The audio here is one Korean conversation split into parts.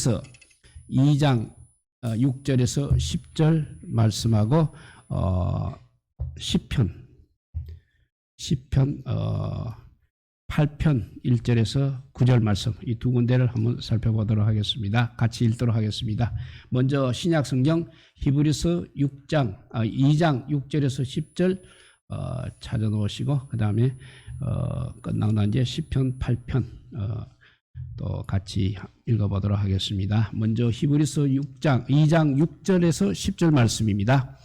히브리서 2장 6절에서 10절 말씀하고 시편 8편 1절에서 9절 말씀, 이 두 군데를 한번 살펴보도록 하겠습니다. 같이 읽도록 하겠습니다. 먼저 신약성경 히브리서 2장 6절에서 10절 찾아놓으시고, 그 다음에 끝나고 난 뒤에 시편 8편 또 같이 읽어보도록 하겠습니다. 먼저 히브리서 2장 6절에서 10절 말씀입니다.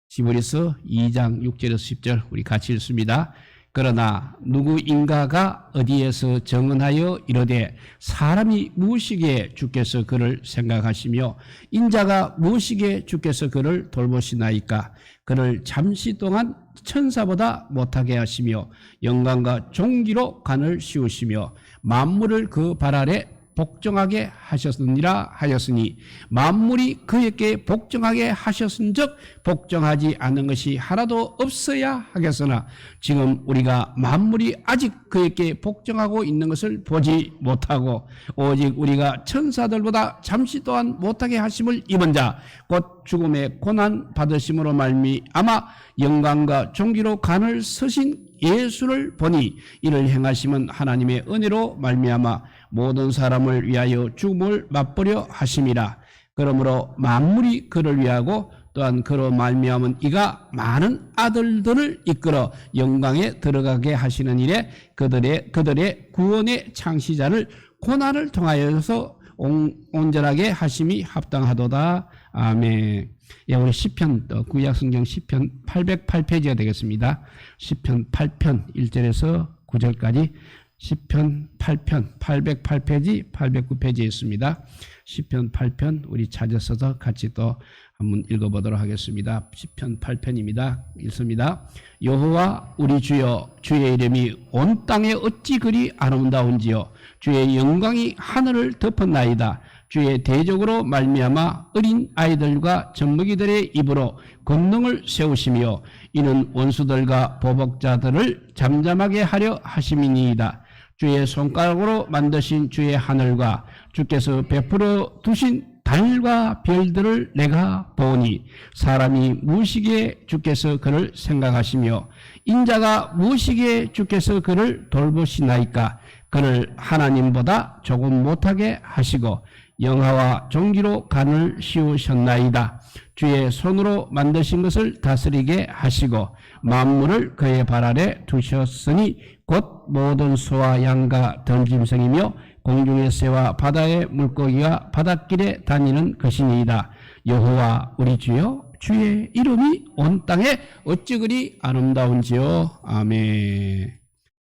히브리서 2장 6절에서 10절 우리 같이 읽습니다. 그러나 누구인가가 어디에서 정언하여 이르되 사람이 무엇이기에 주께서 그를 생각하시며 인자가 무엇이기에 주께서 그를 돌보시나이까. 그를 잠시 동안 천사보다 못하게 하시며 영광과 존귀로 간을 씌우시며 만물을 그 발 아래 복종하게 하셨느니라 하였으니 만물이 그에게 복종하게 하셨은즉 복종하지 않는 것이 하나도 없어야 하겠으나 지금 우리가 만물이 아직 그에게 복종하고 있는 것을 보지 못하고 오직 우리가 천사들보다 잠시 또한 못하게 하심을 입은 자 곧 죽음의 고난 받으심으로 말미암아 영광과 존귀로 간을 서신 예수를 보니 이를 행하심은 하나님의 은혜로 말미암아 모든 사람을 위하여 죽음을 맛보려 하심이라. 그러므로 만물이 그를 위하고 또한 그로 말미암은 이가 많은 아들들을 이끌어 영광에 들어가게 하시는 일에 그들의 구원의 창시자를 고난을 통하여서 온전하게 하심이 합당하도다. 아멘. 예, 우리 시편, 구약성경 시편 808페이지가 되겠습니다. 시편 8편 1절에서 9절까지 시편 8편 808페이지 809페이지에 있습니다. 시편 8편 우리 찾아서서 같이 또 한번 읽어보도록 하겠습니다. 시편 8편입니다. 읽습니다. 여호와 우리 주여, 주의 이름이 온 땅에 어찌 그리 아름다운지요. 주의 영광이 하늘을 덮었나이다. 주의 대적으로 말미암아 어린 아이들과 젖먹이들의 입으로 권능을 세우시며 이는 원수들과 보복자들을 잠잠하게 하려 하심이니이다. 주의 손가락으로 만드신 주의 하늘과 주께서 베풀어 두신 달과 별들을 내가 보니 사람이 무엇이기에 주께서 그를 생각하시며 인자가 무엇이기에 주께서 그를 돌보시나이까. 그를 하나님보다 조금 못하게 하시고 영화와 존귀로 간을 씌우셨나이다. 주의 손으로 만드신 것을 다스리게 하시고 만물을 그의 발 아래 두셨으니 곧 모든 소와 양과 덤짐승이며 공중의 새와 바다의 물고기가 바닷길에 다니는 것이니이다. 여호와 우리 주여, 주의 이름이 온 땅에 어찌 그리 아름다운지요. 아멘.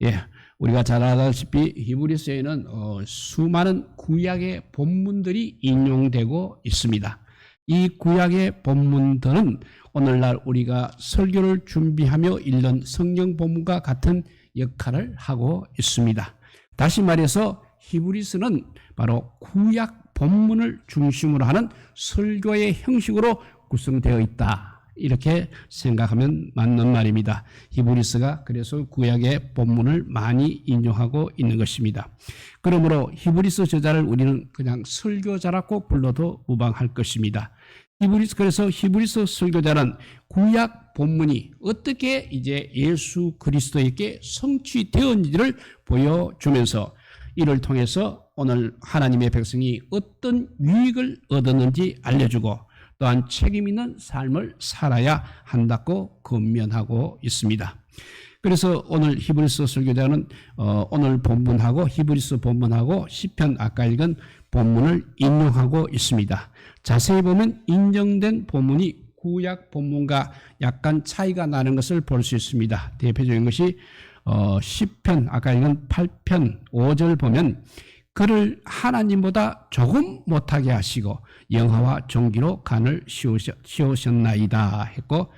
예, 우리가 잘 알다시피 히브리서에는 수많은 구약의 본문들이 인용되고 있습니다. 이 구약의 본문들은 오늘날 우리가 설교를 준비하며 읽는 성경 본문과 같은 역할을 하고 있습니다. 다시 말해서 히브리서는 바로 구약 본문을 중심으로 하는 설교의 형식으로 구성되어 있다. 이렇게 생각하면 맞는 말입니다. 히브리서가 그래서 구약의 본문을 많이 인용하고 있는 것입니다. 그러므로 히브리서 저자를 우리는 그냥 설교자라고 불러도 무방할 것입니다. 그래서 히브리서 설교자는 구약 본문이 어떻게 이제 예수 그리스도에게 성취되었는지를 보여주면서 이를 통해서 오늘 하나님의 백성이 어떤 유익을 얻었는지 알려주고 또한 책임 있는 삶을 살아야 한다고 권면하고 있습니다. 그래서 오늘 히브리서 설교자는 오늘 본문하고 히브리서 본문하고 시편 아까 읽은 본문을 인용하고 있습니다. 자세히 보면 인정된 본문이 구약 본문과 약간 차이가 나는 것을 볼 수 있습니다. 대표적인 것이 시편 아까 읽은 8편 5절 보면 그를 하나님보다 조금 못하게 하시고 영화와 존귀로 간을 씌우셨나이다 했고,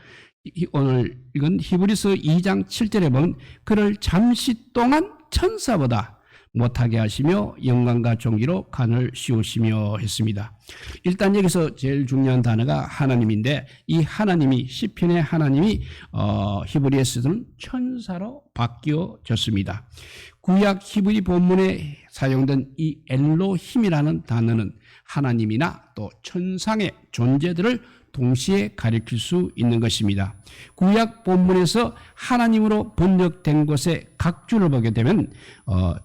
오늘 읽은 히브리서 2장 7절에 보면 그를 잠시 동안 천사보다 못하게 하시며 영광과 존귀로 간을 씌우시며 했습니다. 일단 여기서 제일 중요한 단어가 하나님인데, 이 하나님이 시편의 하나님이 히브리에서는 천사로 바뀌어졌습니다. 구약 히브리 본문의 사용된 이 엘로힘이라는 단어는 하나님이나 또 천상의 존재들을 동시에 가리킬 수 있는 것입니다. 구약 본문에서 하나님으로 번역된 것의 각주를 보게 되면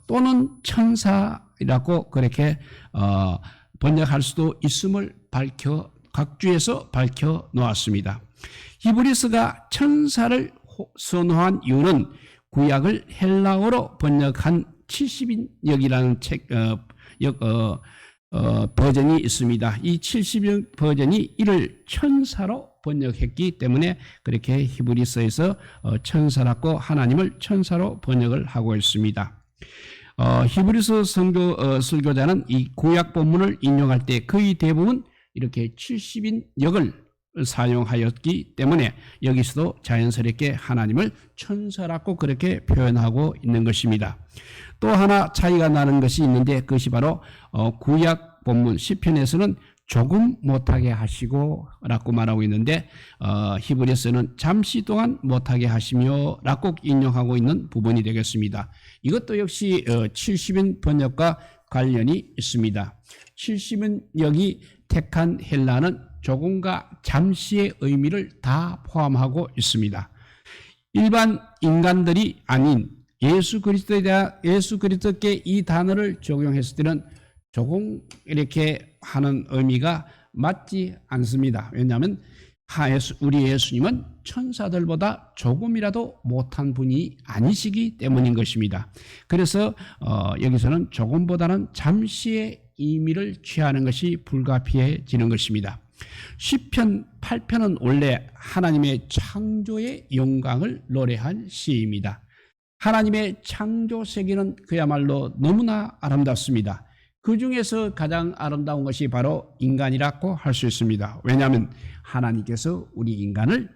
또는 천사라고 그렇게 번역할 수도 있음을 각주에서 밝혀 놓았습니다. 히브리서가 천사를 선호한 이유는 구약을 헬라어로 번역한 70인역이라는 버전이 있습니다. 이 70인 버전이 이를 천사로 번역했기 때문에 그렇게 히브리서에서 천사라고 하나님을 천사로 번역을 하고 있습니다. 히브리서 설교자는 이 구약 본문을 인용할 때 거의 대부분 이렇게 70인역을 사용하였기 때문에 여기서도 자연스럽게 하나님을 천사라고 그렇게 표현하고 있는 것입니다. 또 하나 차이가 나는 것이 있는데 그것이 바로 구약 본문 시편에서는 조금 못하게 하시고 라고 말하고 있는데 히브리서는 잠시 동안 못하게 하시며 라고 인용하고 있는 부분이 되겠습니다. 이것도 역시 70인 번역과 관련이 있습니다. 70인역이 택한 헬라는 조금과 잠시의 의미를 다 포함하고 있습니다. 일반 인간들이 아닌 예수 그리스도께 이 단어를 적용했을 때는 조금 이렇게 하는 의미가 맞지 않습니다. 왜냐하면 우리 예수님은 천사들보다 조금이라도 못한 분이 아니시기 때문인 것입니다. 그래서 여기서는 조금보다는 잠시의 의미를 취하는 것이 불가피해지는 것입니다. 시편 8편은 원래 하나님의 창조의 영광을 노래한 시입니다. 하나님의 창조 세계는 그야말로 너무나 아름답습니다. 그 중에서 가장 아름다운 것이 바로 인간이라고 할 수 있습니다. 왜냐하면 하나님께서 우리 인간을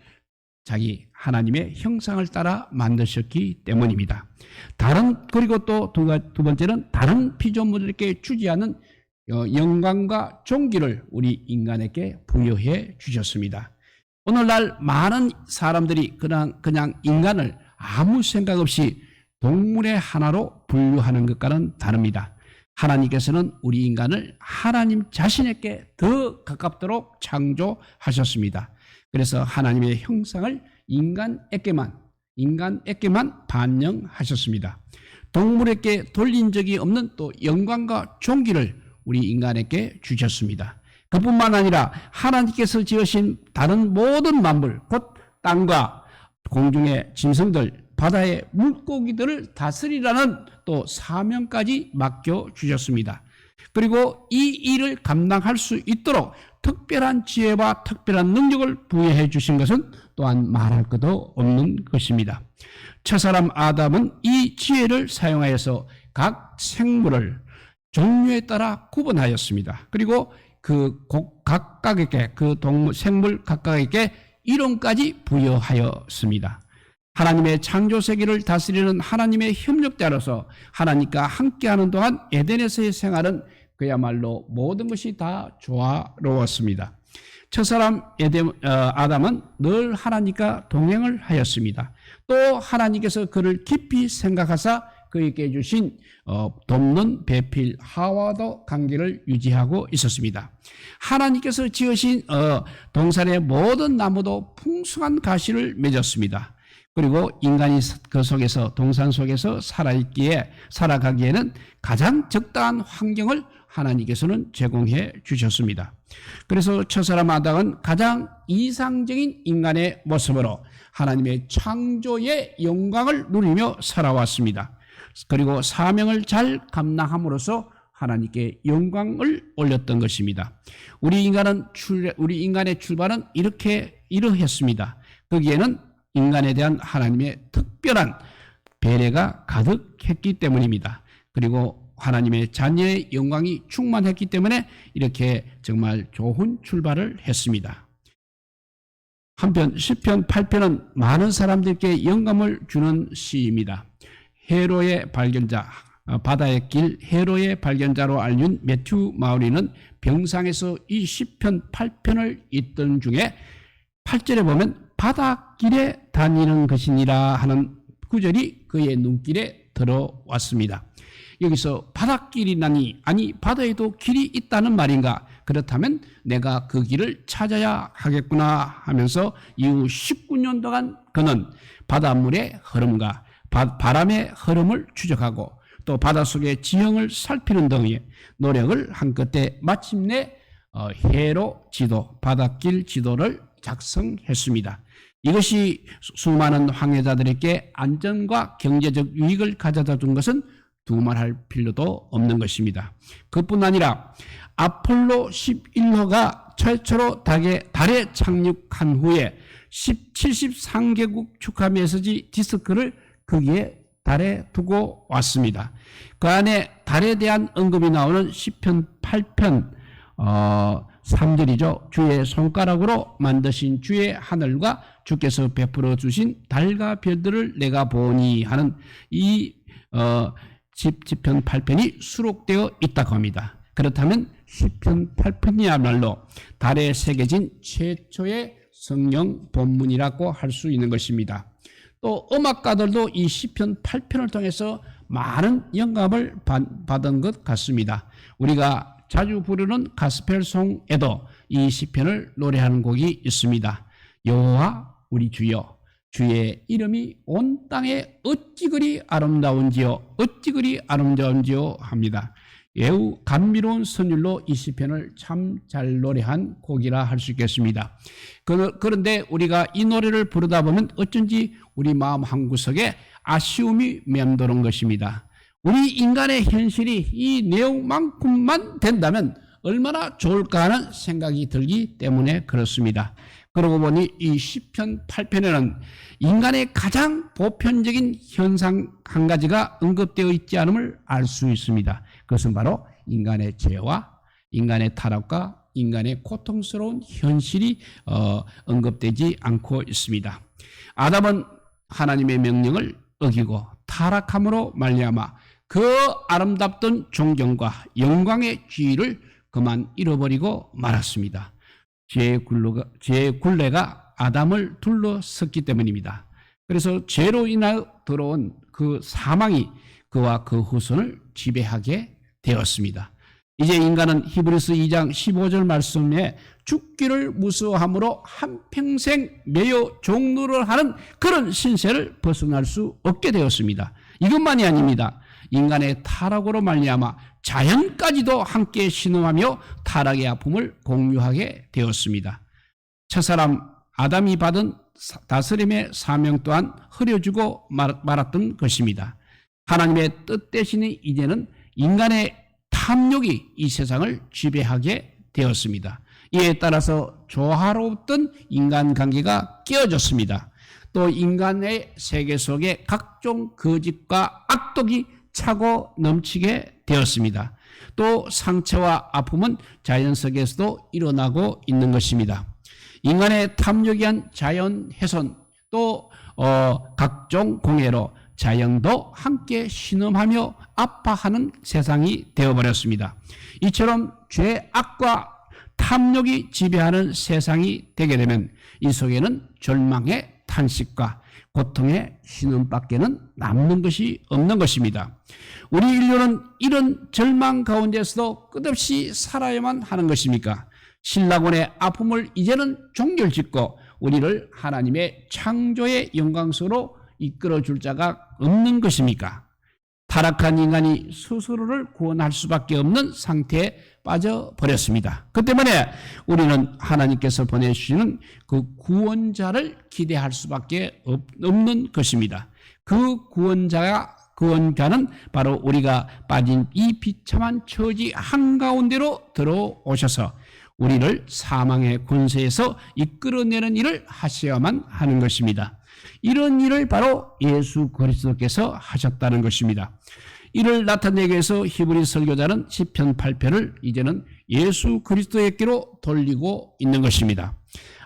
자기 하나님의 형상을 따라 만드셨기 때문입니다. 그리고 또 두 번째는 다른 피조물에게 주지 않은 영광과 존귀를 우리 인간에게 부여해 주셨습니다. 오늘날 많은 사람들이 그냥 인간을 아무 생각 없이 동물의 하나로 분류하는 것과는 다릅니다. 하나님께서는 우리 인간을 하나님 자신에게 더 가깝도록 창조하셨습니다. 그래서 하나님의 형상을 인간에게만 반영하셨습니다. 동물에게 돌린 적이 없는 또 영광과 존귀를 우리 인간에게 주셨습니다. 그뿐만 아니라 하나님께서 지으신 다른 모든 만물, 곧 땅과 공중의 짐승들, 바다의 물고기들을 다스리라는 또 사명까지 맡겨주셨습니다. 그리고 이 일을 감당할 수 있도록 특별한 지혜와 특별한 능력을 부여해 주신 것은 또한 말할 것도 없는 것입니다. 첫사람 아담은 이 지혜를 사용하여서 각 생물을 종류에 따라 구분하였습니다. 그리고 각각에게 생물 각각에게 이름까지 부여하였습니다. 하나님의 창조 세계를 다스리는 하나님의 협력자로서 하나님과 함께하는 동안 에덴에서의 생활은 그야말로 모든 것이 다 조화로웠습니다. 첫사람 아담은 늘 하나님과 동행을 하였습니다. 또 하나님께서 그를 깊이 생각하사 그에게 주신 돕는 배필 하와도 관계를 유지하고 있었습니다. 하나님께서 지으신 동산의 모든 나무도 풍성한 가시를 맺었습니다. 그리고 인간이 그 속에서 동산 속에서 살아가기에는 가장 적당한 환경을 하나님께서는 제공해 주셨습니다. 그래서 첫사람 아담은 가장 이상적인 인간의 모습으로 하나님의 창조의 영광을 누리며 살아왔습니다. 그리고 사명을 잘 감당함으로써 하나님께 영광을 올렸던 것입니다. 우리 인간의 출발은 이러했습니다. 거기에는 인간에 대한 하나님의 특별한 배려가 가득했기 때문입니다. 그리고 하나님의 자녀의 영광이 충만했기 때문에 이렇게 정말 좋은 출발을 했습니다. 한편 시편 8편은 많은 사람들께 영감을 주는 시입니다. 헤로의 발견자, 바다의 길 헤로의 발견자로 알린 매튜 마우리는 병상에서 이 시편 8편을 읽던 중에 8절에 보면 바닷길에 다니는 것이니라 하는 구절이 그의 눈길에 들어왔습니다. 여기서 바닷길이나니 아니 바다에도 길이 있다는 말인가? 그렇다면 내가 그 길을 찾아야 하겠구나 하면서 이후 19년 동안 그는 바닷물의 흐름과 바람의 흐름을 추적하고 또 바닷속의 지형을 살피는 등의 노력을 한 끝에 마침내 해로 지도, 바닷길 지도를 작성했습니다. 이것이 수많은 항해자들에게 안전과 경제적 유익을 가져다 준 것은 두말할 필요도 없는 것입니다. 그뿐 아니라 아폴로 11호가 최초로 달에 착륙한 후에 73개국 축하 메시지 디스크를 거기에 달에 두고 왔습니다. 그 안에 달에 대한 언급이 나오는 시편 8편 3절이죠. 주의 손가락으로 만드신 주의 하늘과 주께서 베풀어 주신 달과 별들을 내가 보니 하는 이 시편 8편이 수록되어 있다고 합니다. 그렇다면 시편 8편이야말로 달에 새겨진 최초의 성령 본문이라고 할 수 있는 것입니다. 또 음악가들도 이 시편 8편을 통해서 많은 영감을 받은 것 같습니다. 우리가 자주 부르는 가스펠송에도 이 시편을 노래하는 곡이 있습니다. 여호와 우리 주여, 주의 이름이 온 땅에 어찌 그리 아름다운지요, 어찌 그리 아름다운지요 합니다. 매우 감미로운 선율로 이 시편을 참 잘 노래한 곡이라 할 수 있겠습니다. 그런데 우리가 이 노래를 부르다 보면 어쩐지 우리 마음 한구석에 아쉬움이 맴도는 것입니다. 우리 인간의 현실이 이 내용만큼만 된다면 얼마나 좋을까 하는 생각이 들기 때문에 그렇습니다. 그러고 보니 이 시편 8편에는 인간의 가장 보편적인 현상 한 가지가 언급되어 있지 않음을 알 수 있습니다. 그것은 바로 인간의 죄와 인간의 타락과 인간의 고통스러운 현실이 언급되지 않고 있습니다. 아담은 하나님의 명령을 어기고 타락함으로 말미암아 그 아름답던 존경과 영광의 지위를 그만 잃어버리고 말았습니다. 죄의 굴레가 아담을 둘러섰기 때문입니다. 그래서 죄로 인하여 들어온 그 사망이 그와 그 후손을 지배하게 되었습니다. 이제 인간은 히브리서 2장 15절 말씀에 죽기를 무서워함으로 한평생 매여 종노를 하는 그런 신세를 벗어날 수 없게 되었습니다. 이것만이 아닙니다. 인간의 타락으로 말미암아 자연까지도 함께 신음하며 타락의 아픔을 공유하게 되었습니다. 첫사람 아담이 받은 다스림의 사명 또한 흐려지고 말았던 것입니다. 하나님의 뜻 대신에 이제는 인간의 탐욕이 이 세상을 지배하게 되었습니다. 이에 따라서 조화로웠던 인간관계가 깨어졌습니다. 또 인간의 세계 속에 각종 거짓과 악독이 차고 넘치게 되었습니다. 또 상처와 아픔은 자연 속에서도 일어나고 있는 것입니다. 인간의 탐욕이 한 자연 훼손 또 각종 공해로 자연도 함께 신음하며 아파하는 세상이 되어버렸습니다. 이처럼 죄, 악과 탐욕이 지배하는 세상이 되게 되면 이 속에는 절망의 탄식과 고통의 신음밖에는 남는 것이 없는 것입니다. 우리 인류는 이런 절망 가운데서도 끝없이 살아야만 하는 것입니까? 신라곤의 아픔을 이제는 종결짓고 우리를 하나님의 창조의 영광스로 이끌어줄 자가 없는 것입니까? 타락한 인간이 스스로를 구원할 수밖에 없는 상태에 빠져버렸습니다. 그 때문에 우리는 하나님께서 보내주시는 그 구원자를 기대할 수밖에 없는 것입니다. 그 구원자는 바로 우리가 빠진 이 비참한 처지 한가운데로 들어오셔서 우리를 사망의 권세에서 이끌어내는 일을 하셔야만 하는 것입니다. 이런 일을 바로 예수 그리스도께서 하셨다는 것입니다. 이를 나타내기 위해서 히브리 설교자는 시편 8편을 이제는 예수 그리스도에게로 돌리고 있는 것입니다.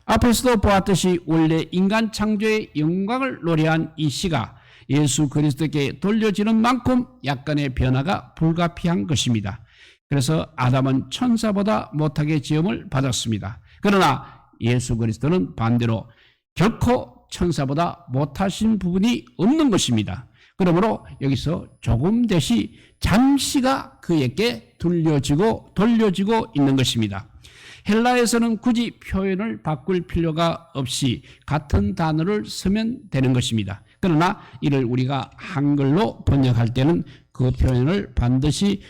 앞에서도 보았듯이 원래 인간 창조의 영광을 노래한 이 시가 예수 그리스도께 돌려지는 만큼 약간의 변화가 불가피한 것입니다. 그래서 아담은 천사보다 못하게 지음을 받았습니다. 그러나 예수 그리스도는 반대로 결코 천사보다 못하신 부분이 없는 것입니다. 그러므로 여기서 조금 대시 잠시가 그에게 돌려지고 있는 것입니다. 헬라에서는 굳이 표현을 바꿀 필요가 없이 같은 단어를 쓰면 되는 것입니다. 그러나 이를 우리가 한글로 번역할 때는 그 표현을 반드시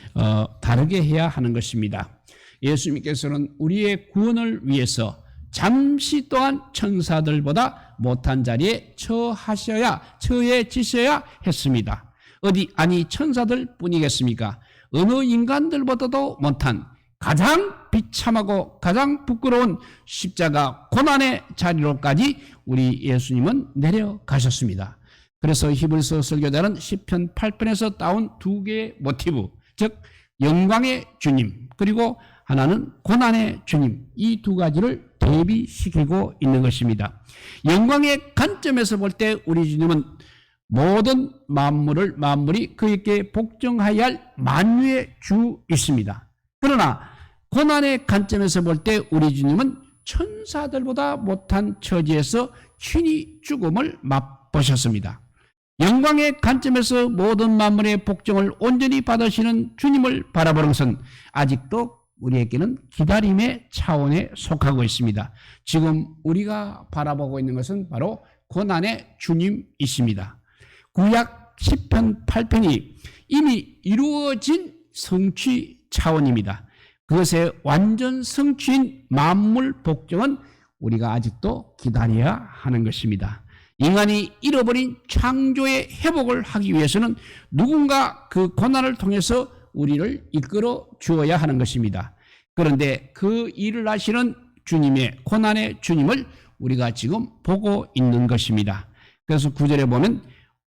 다르게 해야 하는 것입니다. 예수님께서는 우리의 구원을 위해서 잠시 동안 천사들보다 못한 자리에 처해지셔야 했습니다. 아니 천사들 뿐이겠습니까? 어느 인간들보다도 못한 가장 비참하고 가장 부끄러운 십자가 고난의 자리로까지 우리 예수님은 내려가셨습니다. 그래서 히브리서 설교자는 시편 8편에서 따온 두 개의 모티브, 즉 영광의 주님 그리고 하나는 고난의 주님, 이 두 가지를 대비시키고 있는 것입니다. 영광의 관점에서 볼 때 우리 주님은 모든 만물이 그에게 복종하여야 할 만유의 주이십니다. 그러나 고난의 관점에서 볼 때 우리 주님은 천사들보다 못한 처지에서 친히 죽음을 맛보셨습니다. 영광의 관점에서 모든 만물의 복종을 온전히 받으시는 주님을 바라보는 것은 아직도 우리에게는 기다림의 차원에 속하고 있습니다. 지금 우리가 바라보고 있는 것은 바로 고난의 주님이십니다. 구약 10편 8편이 이미 이루어진 성취 차원입니다. 그것의 완전 성취인 만물 복종은 우리가 아직도 기다려야 하는 것입니다. 인간이 잃어버린 창조의 회복을 하기 위해서는 누군가 그 고난을 통해서 우리를 이끌어 주어야 하는 것입니다. 그런데 그 일을 하시는 주님의 고난의 주님을 우리가 지금 보고 있는 것입니다. 그래서 9절에 보면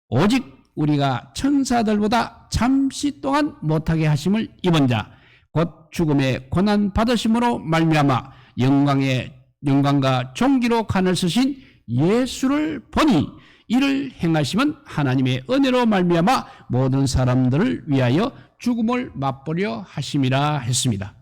오직 우리가 천사들보다 잠시 동안 못하게 하심을 입은 자 곧 죽음의 고난 받으심으로 말미암아 영광과 존귀로 간을 쓰신 예수를 보니 이를 행하심은 하나님의 은혜로 말미암아 모든 사람들을 위하여 죽음을 맛보려 하심이라 했습니다.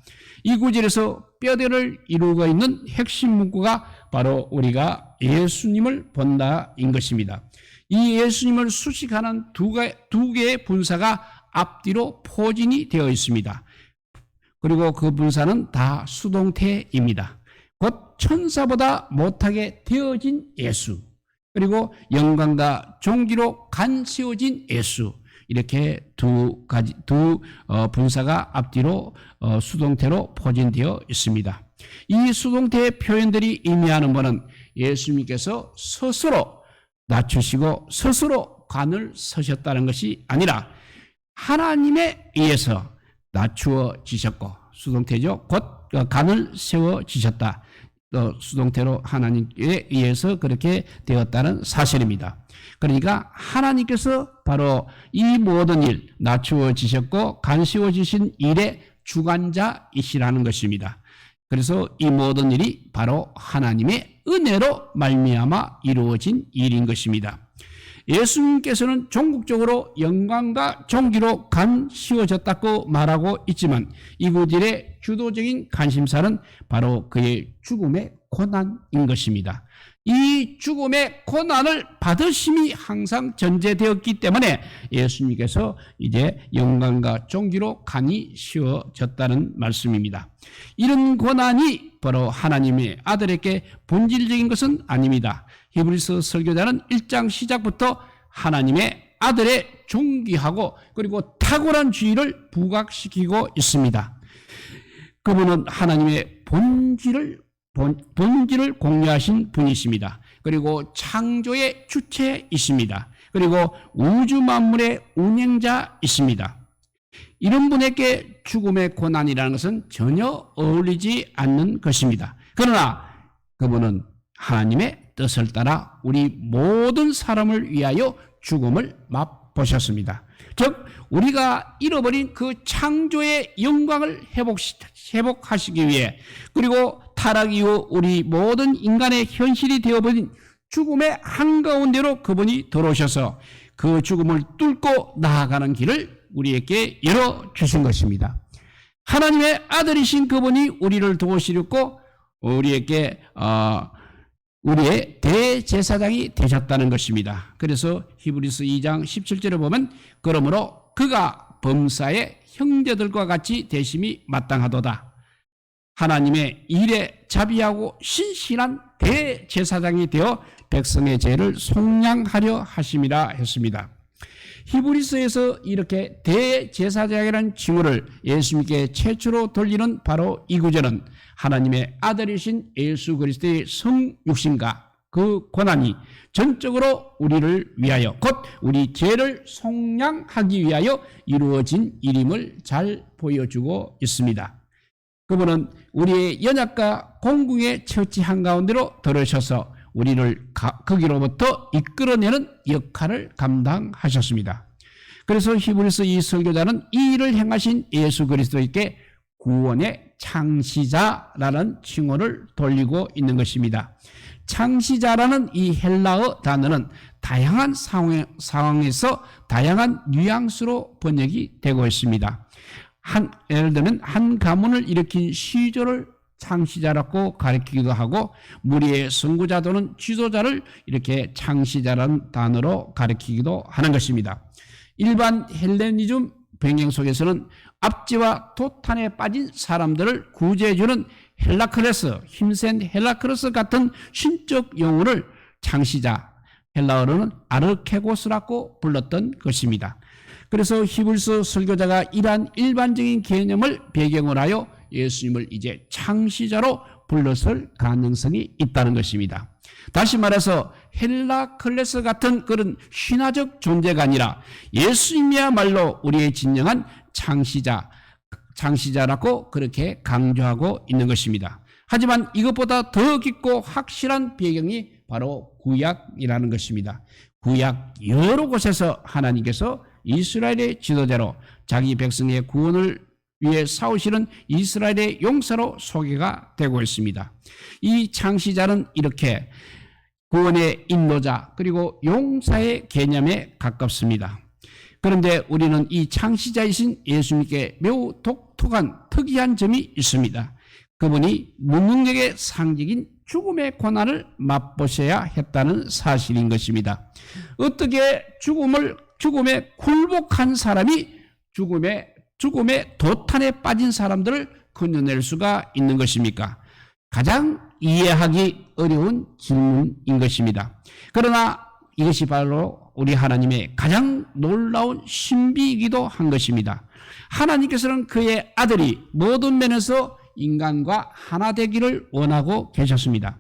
이 구절에서 뼈대를 이루고 있는 핵심 문구가 바로 우리가 예수님을 본다인 것입니다. 이 예수님을 수식하는 두 개의 분사가 앞뒤로 포진이 되어 있습니다. 그리고 그 분사는 다 수동태입니다. 곧 천사보다 못하게 되어진 예수, 그리고 영광과 존귀로 간세워진 예수, 이렇게 두 분사가 앞뒤로 수동태로 포진되어 있습니다. 이 수동태의 표현들이 의미하는 바는 예수님께서 스스로 낮추시고 스스로 관을 서셨다는 것이 아니라 하나님에 의해서 낮추어지셨고, 수동태죠. 곧 관을 세워지셨다. 또 수동태로 하나님께 의해서 그렇게 되었다는 사실입니다. 그러니까 하나님께서 바로 이 모든 일, 낮추어지셨고 간세워지신 일의 주관자이시라는 것입니다. 그래서 이 모든 일이 바로 하나님의 은혜로 말미암아 이루어진 일인 것입니다. 예수님께서는 종국적으로 영광과 존귀로 간시워졌다고 말하고 있지만 이 구절의 주도적인 관심사는 바로 그의 죽음의 고난인 것입니다. 이 죽음의 고난을 받으심이 항상 전제되었기 때문에 예수님께서 이제 영광과 존귀로 간이 씌워졌다는 말씀입니다. 이런 고난이 바로 하나님의 아들에게 본질적인 것은 아닙니다. 히브리서 설교자는 1장 시작부터 하나님의 아들의 존귀하고 그리고 탁월한 지위를 부각시키고 있습니다. 그분은 하나님의 본질을 공유하신 분이십니다. 그리고 창조의 주체이십니다. 그리고 우주 만물의 운행자이십니다. 이런 분에게 죽음의 고난이라는 것은 전혀 어울리지 않는 것입니다. 그러나 그분은 하나님의 뜻을 따라 우리 모든 사람을 위하여 죽음을 맛보셨습니다. 즉 우리가 잃어버린 그 창조의 영광을 회복하시기 위해, 그리고 타락 이후 우리 모든 인간의 현실이 되어버린 죽음의 한가운데로 그분이 들어오셔서 그 죽음을 뚫고 나아가는 길을 우리에게 열어주신 것입니다. 하나님의 아들이신 그분이 우리를 도우시려고 우리에게 우리의 대제사장이 되셨다는 것입니다. 그래서 히브리서 2장 17절에 보면 그러므로 그가 범사의 형제들과 같이 되심이 마땅하도다. 하나님의 일에 자비하고 신실한 대제사장이 되어 백성의 죄를 속량하려 하심이라 했습니다. 히브리서에서 이렇게 대제사장이라는 칭호를 예수님께 최초로 돌리는 바로 이 구절은 하나님의 아들이신 예수 그리스도의 성육신과 그 고난이 전적으로 우리를 위하여 곧 우리 죄를 속량하기 위하여 이루어진 일임을 잘 보여주고 있습니다. 그분은 우리의 연약과 공궁의 처치 한가운데로 들어오셔서 우리를 거기로부터 이끌어내는 역할을 감당하셨습니다. 그래서 히브리서 이 설교자는 이 일을 행하신 예수 그리스도에게 구원의 창시자라는 칭호를 돌리고 있는 것입니다. 창시자라는 이 헬라어 단어는 다양한 상황에서 다양한 뉘앙스로 번역이 되고 있습니다. 예를 들면 한 가문을 일으킨 시조를 창시자라고 가리키기도 하고 무리의 선구자 또는 지도자를 이렇게 창시자라는 단어로 가리키기도 하는 것입니다. 일반 헬레니즘 배경 속에서는 압제와 도탄에 빠진 사람들을 구제해주는 헬라클레스, 힘센 헬라클레스 같은 신적 영혼을 창시자, 헬라어로는 아르케고스라고 불렀던 것입니다. 그래서 히브리서 설교자가 이러한 일반적인 개념을 배경으로 하여 예수님을 이제 창시자로 불렀을 가능성이 있다는 것입니다. 다시 말해서 헬라클레스 같은 그런 신화적 존재가 아니라 예수님이야말로 우리의 진정한 창시자라고 그렇게 강조하고 있는 것입니다. 하지만 이것보다 더 깊고 확실한 배경이 바로 구약이라는 것입니다. 구약 여러 곳에서 하나님께서 이스라엘의 지도자로 자기 백성의 구원을 위해 싸우시는 이스라엘의 용사로 소개가 되고 있습니다. 이 창시자는 이렇게 구원의 인도자 그리고 용사의 개념에 가깝습니다. 그런데 우리는 이 창시자이신 예수님께 매우 독특한 특이한 점이 있습니다. 그분이 무능력의 상징인 죽음의 고난을 맛보셔야 했다는 사실인 것입니다. 어떻게 죽음에 굴복한 사람이 죽음의 도탄에 빠진 사람들을 건져낼 수가 있는 것입니까? 가장 이해하기 어려운 질문인 것입니다. 그러나 이것이 바로 우리 하나님의 가장 놀라운 신비이기도 한 것입니다. 하나님께서는 그의 아들이 모든 면에서 인간과 하나 되기를 원하고 계셨습니다.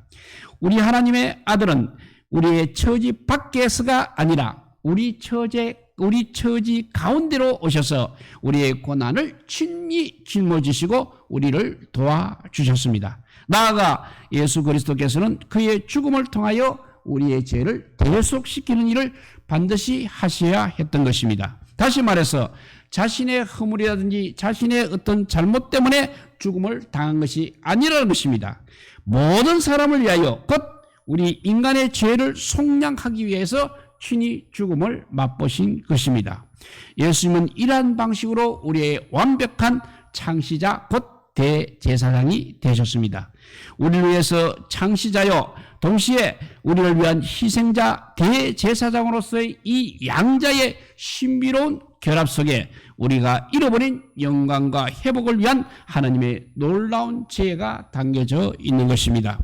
우리 하나님의 아들은 우리의 처지 밖에서가 아니라 우리 처지 가운데로 오셔서 우리의 고난을 친히 짊어지시고 우리를 도와주셨습니다. 나아가 예수 그리스도께서는 그의 죽음을 통하여 우리의 죄를 대속시키는 일을 반드시 하셔야 했던 것입니다. 다시 말해서 자신의 허물이라든지 자신의 어떤 잘못 때문에 죽음을 당한 것이 아니라는 것입니다. 모든 사람을 위하여 곧 우리 인간의 죄를 속량하기 위해서 친히 죽음을 맛보신 것입니다. 예수님은 이러한 방식으로 우리의 완벽한 창시자 곧 대제사장이 되셨습니다. 우리를 위해서 창시자요 동시에 우리를 위한 희생자 대제사장으로서의 이 양자의 신비로운 결합 속에 우리가 잃어버린 영광과 회복을 위한 하나님의 놀라운 지혜가 담겨져 있는 것입니다.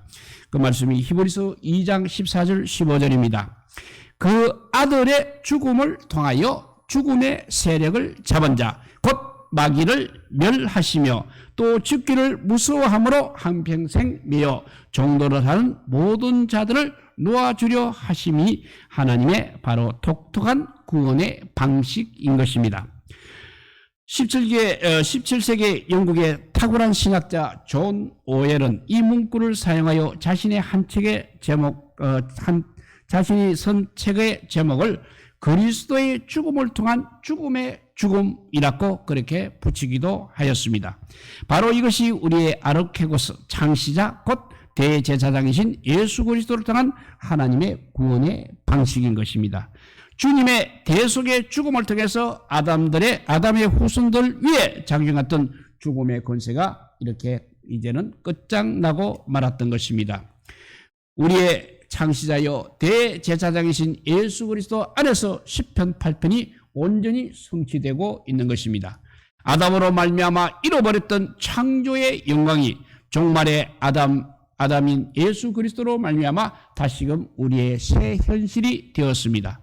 그 말씀이 히브리서 2장 14절 15절입니다. 그 아들의 죽음을 통하여 죽음의 세력을 잡은 자 곧 마귀를 멸하시며 또 죽기를 무서워함으로 한평생 매여 종노릇 하는 모든 자들을 놓아주려 하심이 하나님의 바로 독특한 구원의 방식인 것입니다. 17세기 영국의 탁월한 신학자 존 오웰은 이 문구를 사용하여 자신의 자신이 쓴 책의 제목을 그리스도의 죽음을 통한 죽음의 죽음이라고 그렇게 붙이기도 하였습니다. 바로 이것이 우리의 아르케고스 창시자 곧 대제사장이신 예수 그리스도를 통한 하나님의 구원의 방식인 것입니다. 주님의 대속의 죽음을 통해서 아담의 후손들 위에 작용했던 죽음의 권세가 이렇게 이제는 끝장나고 말았던 것입니다. 우리의 창시자여 대제사장이신 예수 그리스도 안에서 시편 8편이 온전히 성취되고 있는 것입니다. 아담으로 말미암아 잃어버렸던 창조의 영광이 종말의 아담인 예수 그리스도로 말미암아 다시금 우리의 새 현실이 되었습니다.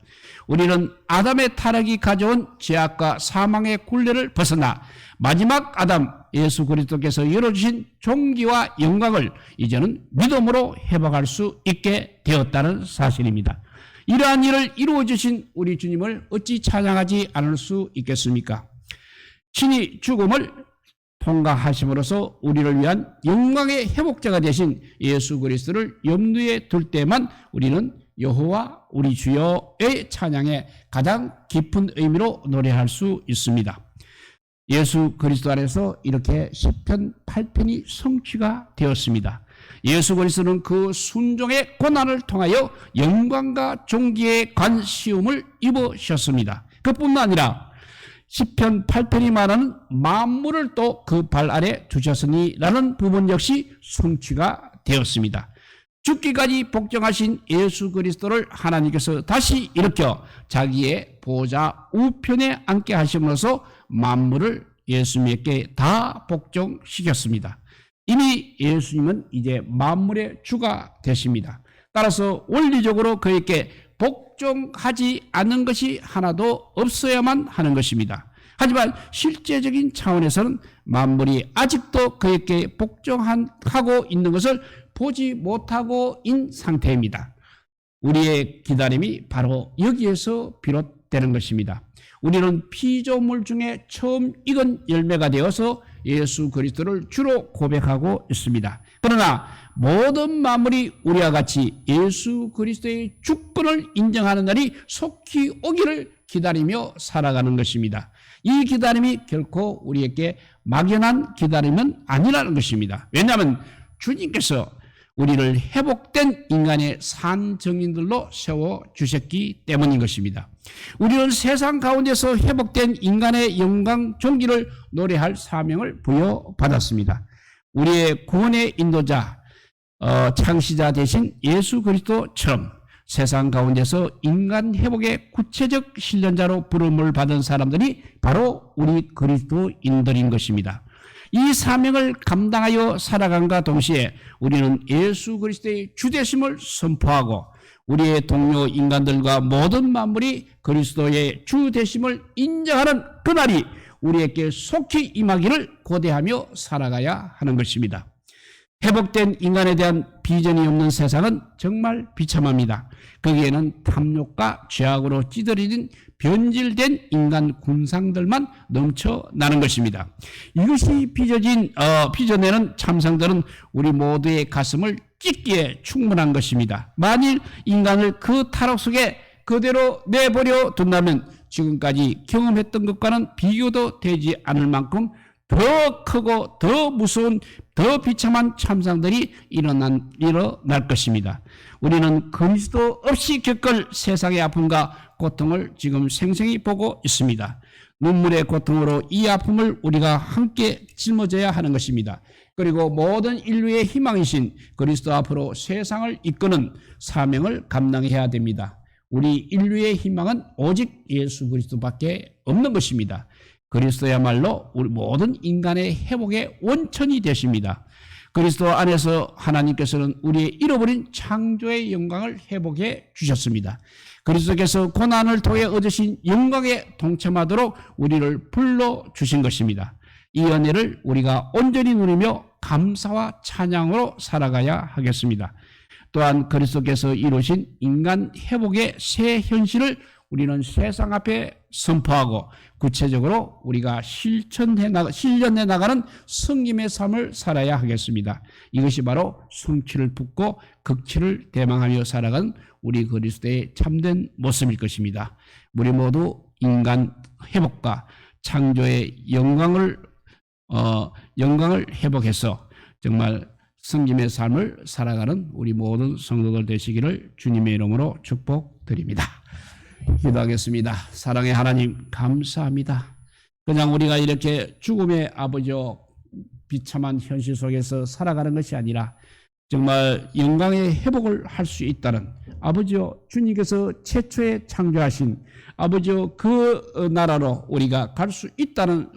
우리는 아담의 타락이 가져온 죄악과 사망의 굴레를 벗어나 마지막 아담 예수 그리스도께서 열어주신 존귀와 영광을 이제는 믿음으로 회복할 수 있게 되었다는 사실입니다. 이러한 일을 이루어주신 우리 주님을 어찌 찬양하지 않을 수 있겠습니까? 신이 죽음을 통과하심으로써 우리를 위한 영광의 회복자가 되신 예수 그리스도를 염두에 둘 때만 우리는 여호와 우리 주여의 찬양의 가장 깊은 의미로 노래할 수 있습니다. 예수 그리스도 안에서 이렇게 시편 8편이 성취가 되었습니다. 예수 그리스도는 그 순종의 고난을 통하여 영광과 존귀의 관시움을 입으셨습니다. 그뿐만 아니라 시편 8편이 말하는 만물을 또 그 발 아래 두셨으니라는 부분 역시 성취가 되었습니다. 죽기까지 복종하신 예수 그리스도를 하나님께서 다시 일으켜 자기의 보좌 우편에 앉게 하심으로써 만물을 예수님께 다 복종시켰습니다. 이미 예수님은 이제 만물의 주가 되십니다. 따라서 원리적으로 그에게 복종하지 않는 것이 하나도 없어야만 하는 것입니다. 하지만 실제적인 차원에서는 만물이 아직도 그에게 복종하고 있는 것을 보지 못하고 있는 상태입니다. 우리의 기다림이 바로 여기에서 비롯되는 것입니다. 우리는 피조물 중에 처음 익은 열매가 되어서 예수 그리스도를 주로 고백하고 있습니다. 그러나 모든 만물이 우리와 같이 예수 그리스도의 주권을 인정하는 날이 속히 오기를 기다리며 살아가는 것입니다. 이 기다림이 결코 우리에게 막연한 기다림은 아니라는 것입니다. 왜냐하면 주님께서 우리를 회복된 인간의 산 증인들로 세워주셨기 때문인 것입니다. 우리는 세상 가운데서 회복된 인간의 영광 존귀를 노래할 사명을 부여받았습니다. 우리의 구원의 인도자 창시자 되신 예수 그리스도처럼 세상 가운데서 인간 회복의 구체적 실현자로 부름을 받은 사람들이 바로 우리 그리스도인들인 것입니다. 이 사명을 감당하여 살아간과 동시에 우리는 예수 그리스도의 주되심을 선포하고 우리의 동료 인간들과 모든 만물이 그리스도의 주되심을 인정하는 그날이 우리에게 속히 임하기를 고대하며 살아가야 하는 것입니다. 회복된 인간에 대한 비전이 없는 세상은 정말 비참합니다. 거기에는 탐욕과 죄악으로 찌들어진 변질된 인간 군상들만 넘쳐나는 것입니다. 이것이 빚어내는 참상들은 우리 모두의 가슴을 찢기에 충분한 것입니다. 만일 인간을 그 타락 속에 그대로 내버려 둔다면 지금까지 경험했던 것과는 비교도 되지 않을 만큼 더 크고 더 무서운 더 비참한 참상들이 일어날 것입니다. 우리는 그리스도 없이 겪을 세상의 아픔과 고통을 지금 생생히 보고 있습니다. 눈물의 고통으로 이 아픔을 우리가 함께 짊어져야 하는 것입니다. 그리고 모든 인류의 희망이신 그리스도 앞으로 세상을 이끄는 사명을 감당해야 됩니다. 우리 인류의 희망은 오직 예수 그리스도밖에 없는 것입니다. 그리스도야말로 우리 모든 인간의 회복의 원천이 되십니다. 그리스도 안에서 하나님께서는 우리의 잃어버린 창조의 영광을 회복해 주셨습니다. 그리스도께서 고난을 통해 얻으신 영광에 동참하도록 우리를 불러주신 것입니다. 이 은혜를 우리가 온전히 누리며 감사와 찬양으로 살아가야 하겠습니다. 또한 그리스도께서 이루신 인간 회복의 새 현실을 우리는 세상 앞에 선포하고 구체적으로 우리가 실현해 나가는 성김의 삶을 살아야 하겠습니다. 이것이 바로 성취를 품고 극치를 대망하며 살아가는 우리 그리스도의 참된 모습일 것입니다. 우리 모두 인간 회복과 창조의 영광을 회복해서 정말 성김의 삶을 살아가는 우리 모든 성도들 되시기를 주님의 이름으로 축복드립니다. 기도하겠습니다. 사랑의 하나님 감사합니다. 그냥 우리가 이렇게 죽음의 아버지요 비참한 현실 속에서 살아가는 것이 아니라 정말 영광의 회복을 할 수 있다는 아버지요, 주님께서 최초에 창조하신 아버지요, 그 나라로 우리가 갈 수 있다는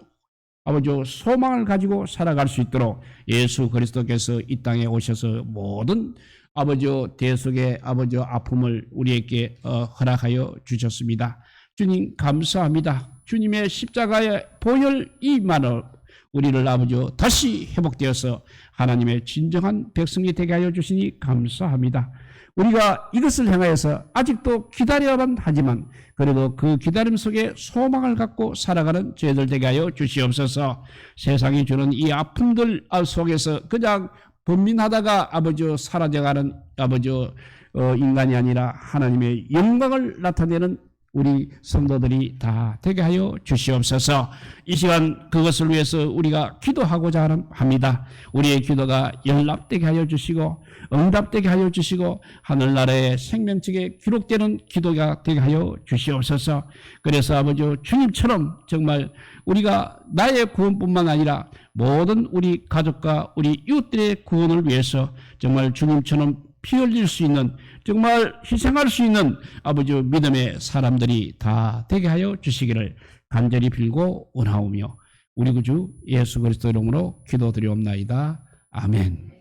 아버지요, 소망을 가지고 살아갈 수 있도록 예수 그리스도께서 이 땅에 오셔서 모든 아버지요, 대속의 아버지요, 아픔을 우리에게 허락하여 주셨습니다. 주님 감사합니다. 주님의 십자가의 보혈 이만을 우리를 아버지요, 다시 회복되어서 하나님의 진정한 백성이 되게 하여 주시니 감사합니다. 우리가 이것을 향하여서 아직도 기다려야만 하지만 그래도 그 기다림 속에 소망을 갖고 살아가는 저희들 되게 하여 주시옵소서. 세상이 주는 이 아픔들 속에서 그냥 번민하다가 아버지요, 사라져가는 아버지요, 인간이 아니라 하나님의 영광을 나타내는 우리 성도들이 다 되게 하여 주시옵소서. 이 시간 그것을 위해서 우리가 기도하고자 합니다. 우리의 기도가 연락되게 하여 주시고 응답되게 하여 주시고 하늘나라의 생명책에 기록되는 기도가 되게 하여 주시옵소서. 그래서 아버지 주님처럼 정말 우리가 나의 구원뿐만 아니라 모든 우리 가족과 우리 이웃들의 구원을 위해서 정말 주님처럼 피 흘릴 수 있는 정말 희생할 수 있는 아버지 믿음의 사람들이 다 되게 하여 주시기를 간절히 빌고 원하오며 우리 구주 예수 그리스도 이름으로 기도드리옵나이다. 아멘.